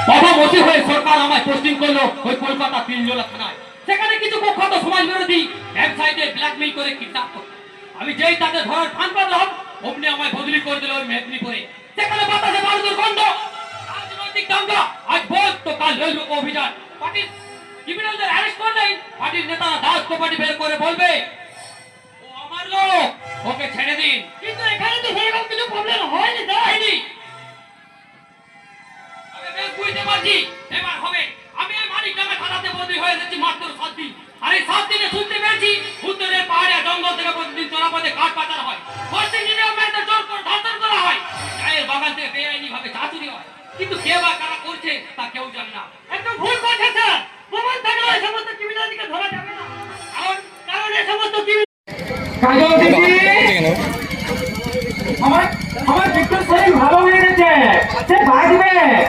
বাবা মসি হয়ে সরকার আমায় পোস্টিং করলো ওই কলকাতা পিঞ্জলা থানায়। সেখানে কিছু কুখ্যাত সমাজ বিরোধী ব্যবসায়ীদের ব্ল্যাকমেইল করে কিডন্যাপ করতো। আমি যেই তাদের ধরার ফান পারলাম অমনি আমায় বদলি করে দিল ওই মেদিনীপুরে। সেখানে বাতাসে বারুদের গন্ধ, রাজনৈতিক দাঙ্গা, আজ বল তো কাল রেল রোকো অভিযান। পার্টির ক্রিমিনালদের অ্যারেস্ট করলেন, পার্টির নেতারা দাস পার্টি বের করে বলবে ও আমার লোক, ওকে ছেড়ে দিন। কিন্তু এখানে তো সেরকম কিছু প্রবলেম হয়নি, হয়নি। আমি বেশ বুঝতে পারছি এবার হবে। আমি এই মানিক নামে থানাতে বদলি হয়ে এসেছি মাত্র 7 দিন। আর এই 7 দিনে শুনতে পেয়েছি উত্তরের পাহাড়ে জঙ্গল থেকে প্রতিদিন চোরাপথে কাঠ পাচার হয়, ফরেস্ট ডিপার্টমেন্টের জোর করে ধর্ষণ করা হয়, চায়ের বাগান থেকে বেআইনি ভাবে চা চুরি হয়। কিন্তু কে বা কারা করছে তা কেউ জানে না। একদম ভুল করছে স্যার। প্রমাণ থাকলে এই সমস্ত ক্রিমিনালকে ধরা যাবে না। কারণ এই সমস্ত আমার আমার বিক্রম শরীর ভালো হয়ে গেছে, সে বাঁচবে।